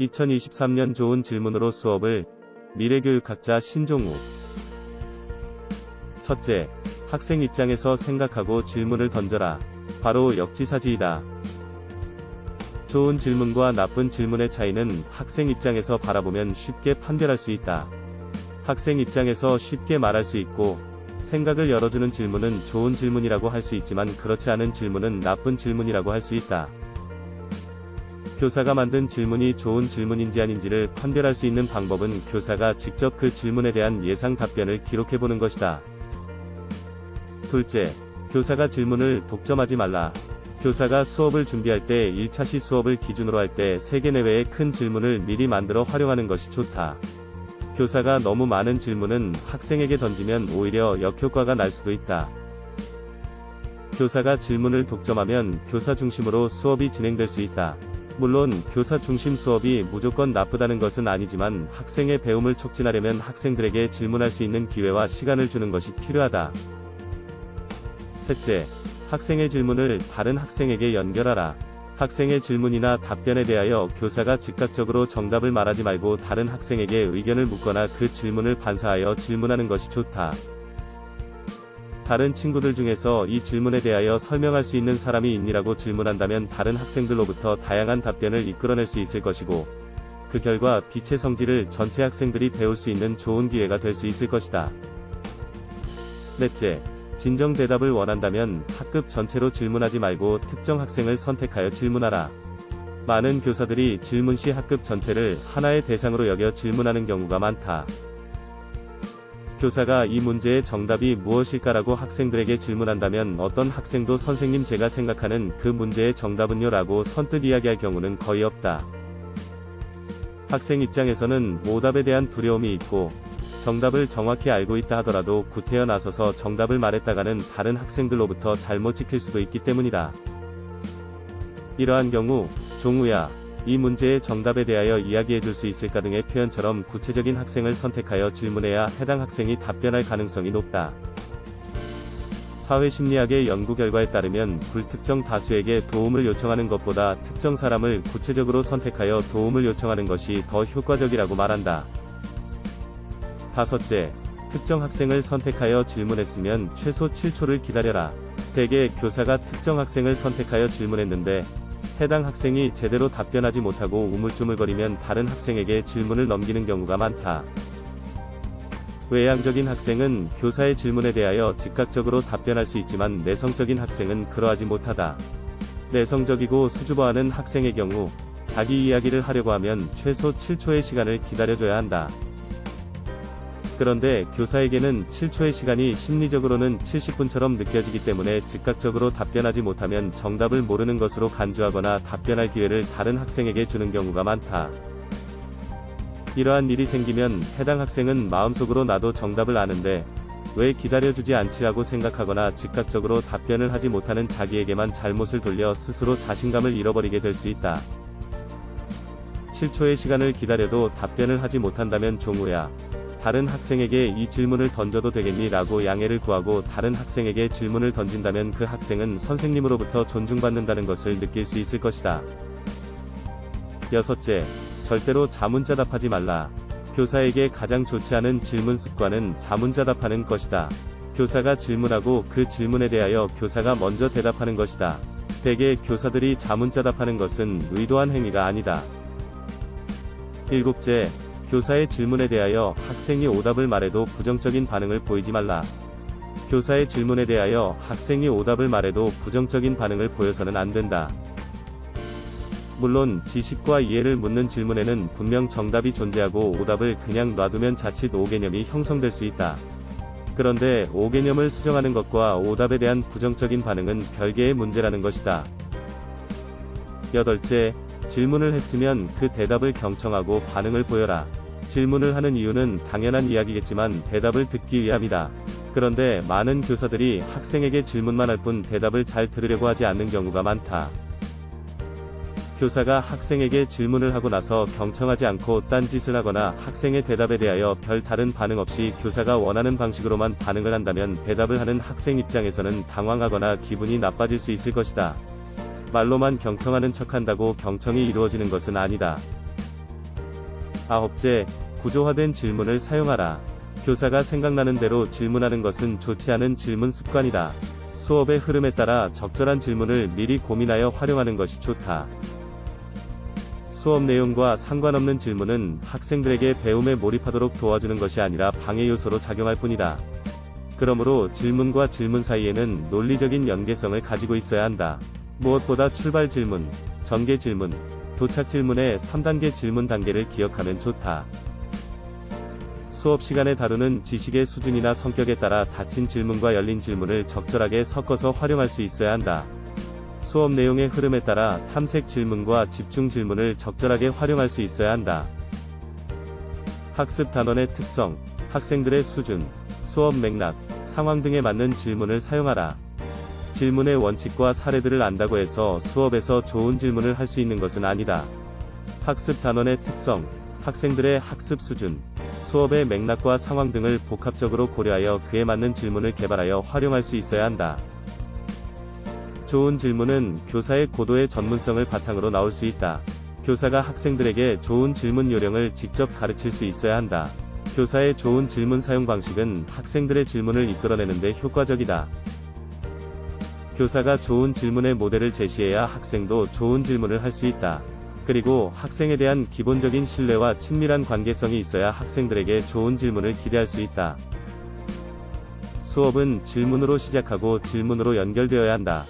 2023년 좋은 질문으로 수업을. 미래교육학자 신종우. 첫째, 학생 입장에서 생각하고 질문을 던져라. 바로 역지사지이다. 좋은 질문과 나쁜 질문의 차이는 학생 입장에서 바라보면 쉽게 판별할 수 있다. 학생 입장에서 쉽게 말할 수 있고, 생각을 열어주는 질문은 좋은 질문이라고 할 수 있지만 그렇지 않은 질문은 나쁜 질문이라고 할 수 있다. 교사가 만든 질문이 좋은 질문인지 아닌지를 판별할 수 있는 방법은 교사가 직접 그 질문에 대한 예상 답변을 기록해보는 것이다. 둘째, 교사가 질문을 독점하지 말라. 교사가 수업을 준비할 때 1차시 수업을 기준으로 할 때 3개 내외의 큰 질문을 미리 만들어 활용하는 것이 좋다. 교사가 너무 많은 질문은 학생에게 던지면 오히려 역효과가 날 수도 있다. 교사가 질문을 독점하면 교사 중심으로 수업이 진행될 수 있다. 물론 교사 중심 수업이 무조건 나쁘다는 것은 아니지만 학생의 배움을 촉진하려면 학생들에게 질문할 수 있는 기회와 시간을 주는 것이 필요하다. 셋째, 학생의 질문을 다른 학생에게 연결하라. 학생의 질문이나 답변에 대하여 교사가 즉각적으로 정답을 말하지 말고 다른 학생에게 의견을 묻거나 그 질문을 반사하여 질문하는 것이 좋다. 다른 친구들 중에서 이 질문에 대하여 설명할 수 있는 사람이 있니라고 질문한다면 다른 학생들로부터 다양한 답변을 이끌어낼 수 있을 것이고, 그 결과 빛의 성질을 전체 학생들이 배울 수 있는 좋은 기회가 될 수 있을 것이다. 넷째, 진정 대답을 원한다면 학급 전체로 질문하지 말고 특정 학생을 선택하여 질문하라. 많은 교사들이 질문 시 학급 전체를 하나의 대상으로 여겨 질문하는 경우가 많다. 교사가 이 문제의 정답이 무엇일까라고 학생들에게 질문한다면 어떤 학생도 선생님 제가 생각하는 그 문제의 정답은요 라고 선뜻 이야기할 경우는 거의 없다. 학생 입장에서는 오답에 대한 두려움이 있고, 정답을 정확히 알고 있다 하더라도 구태여 나서서 정답을 말했다가는 다른 학생들로부터 잘못 찍힐 수도 있기 때문이다. 이러한 경우, 종우야, 이 문제의 정답에 대하여 이야기해줄 수 있을까 등의 표현처럼 구체적인 학생을 선택하여 질문해야 해당 학생이 답변할 가능성이 높다. 사회심리학의 연구 결과에 따르면 불특정 다수에게 도움을 요청하는 것보다 특정 사람을 구체적으로 선택하여 도움을 요청하는 것이 더 효과적이라고 말한다. 다섯째, 특정 학생을 선택하여 질문했으면 최소 7초를 기다려라. 대개 교사가 특정 학생을 선택하여 질문했는데 해당 학생이 제대로 답변하지 못하고 우물쭈물거리면 다른 학생에게 질문을 넘기는 경우가 많다. 외향적인 학생은 교사의 질문에 대하여 즉각적으로 답변할 수 있지만 내성적인 학생은 그러하지 못하다. 내성적이고 수줍어하는 학생의 경우 자기 이야기를 하려고 하면 최소 7초의 시간을 기다려줘야 한다. 그런데 교사에게는 7초의 시간이 심리적으로는 70분처럼 느껴지기 때문에 즉각적으로 답변하지 못하면 정답을 모르는 것으로 간주하거나 답변할 기회를 다른 학생에게 주는 경우가 많다. 이러한 일이 생기면 해당 학생은 마음속으로 나도 정답을 아는데 왜 기다려주지 않지라고 생각하거나 즉각적으로 답변을 하지 못하는 자기에게만 잘못을 돌려 스스로 자신감을 잃어버리게 될 수 있다. 7초의 시간을 기다려도 답변을 하지 못한다면 종우야, 다른 학생에게 이 질문을 던져도 되겠니? 라고 양해를 구하고 다른 학생에게 질문을 던진다면 그 학생은 선생님으로부터 존중받는다는 것을 느낄 수 있을 것이다. 여섯째, 절대로 자문자답하지 말라. 교사에게 가장 좋지 않은 질문 습관은 자문자답하는 것이다. 교사가 질문하고 그 질문에 대하여 교사가 먼저 대답하는 것이다. 대개 교사들이 자문자답하는 것은 의도한 행위가 아니다. 일곱째, 교사의 질문에 대하여 학생이 오답을 말해도 부정적인 반응을 보이지 말라. 교사의 질문에 대하여 학생이 오답을 말해도 부정적인 반응을 보여서는 안 된다. 물론 지식과 이해를 묻는 질문에는 분명 정답이 존재하고 오답을 그냥 놔두면 자칫 오개념이 형성될 수 있다. 그런데 오개념을 수정하는 것과 오답에 대한 부정적인 반응은 별개의 문제라는 것이다. 여덟째, 질문을 했으면 그 대답을 경청하고 반응을 보여라. 질문을 하는 이유는 당연한 이야기겠지만 대답을 듣기 위함이다. 그런데 많은 교사들이 학생에게 질문만 할 뿐 대답을 잘 들으려고 하지 않는 경우가 많다. 교사가 학생에게 질문을 하고 나서 경청하지 않고 딴짓을 하거나 학생의 대답에 대하여 별 다른 반응 없이 교사가 원하는 방식으로만 반응을 한다면 대답을 하는 학생 입장에서는 당황하거나 기분이 나빠질 수 있을 것이다. 말로만 경청하는 척한다고 경청이 이루어지는 것은 아니다. 9째, 구조화된 질문을 사용하라. 교사가 생각나는 대로 질문하는 것은 좋지 않은 질문 습관이다. 수업의 흐름에 따라 적절한 질문을 미리 고민하여 활용하는 것이 좋다. 수업 내용과 상관없는 질문은 학생들에게 배움에 몰입하도록 도와주는 것이 아니라 방해 요소로 작용할 뿐이다. 그러므로 질문과 질문 사이에는 논리적인 연계성을 가지고 있어야 한다. 무엇보다 출발 질문, 전개 질문, 도착 질문의 3단계 질문 단계를 기억하면 좋다. 수업 시간에 다루는 지식의 수준이나 성격에 따라 닫힌 질문과 열린 질문을 적절하게 섞어서 활용할 수 있어야 한다. 수업 내용의 흐름에 따라 탐색 질문과 집중 질문을 적절하게 활용할 수 있어야 한다. 학습 단원의 특성, 학생들의 수준, 수업 맥락, 상황 등에 맞는 질문을 사용하라. 질문의 원칙과 사례들을 안다고 해서 수업에서 좋은 질문을 할 수 있는 것은 아니다. 학습 단원의 특성, 학생들의 학습 수준, 수업의 맥락과 상황 등을 복합적으로 고려하여 그에 맞는 질문을 개발하여 활용할 수 있어야 한다. 좋은 질문은 교사의 고도의 전문성을 바탕으로 나올 수 있다. 교사가 학생들에게 좋은 질문 요령을 직접 가르칠 수 있어야 한다. 교사의 좋은 질문 사용 방식은 학생들의 질문을 이끌어내는 데 효과적이다. 교사가 좋은 질문의 모델을 제시해야 학생도 좋은 질문을 할 수 있다. 그리고 학생에 대한 기본적인 신뢰와 친밀한 관계성이 있어야 학생들에게 좋은 질문을 기대할 수 있다. 수업은 질문으로 시작하고 질문으로 연결되어야 한다.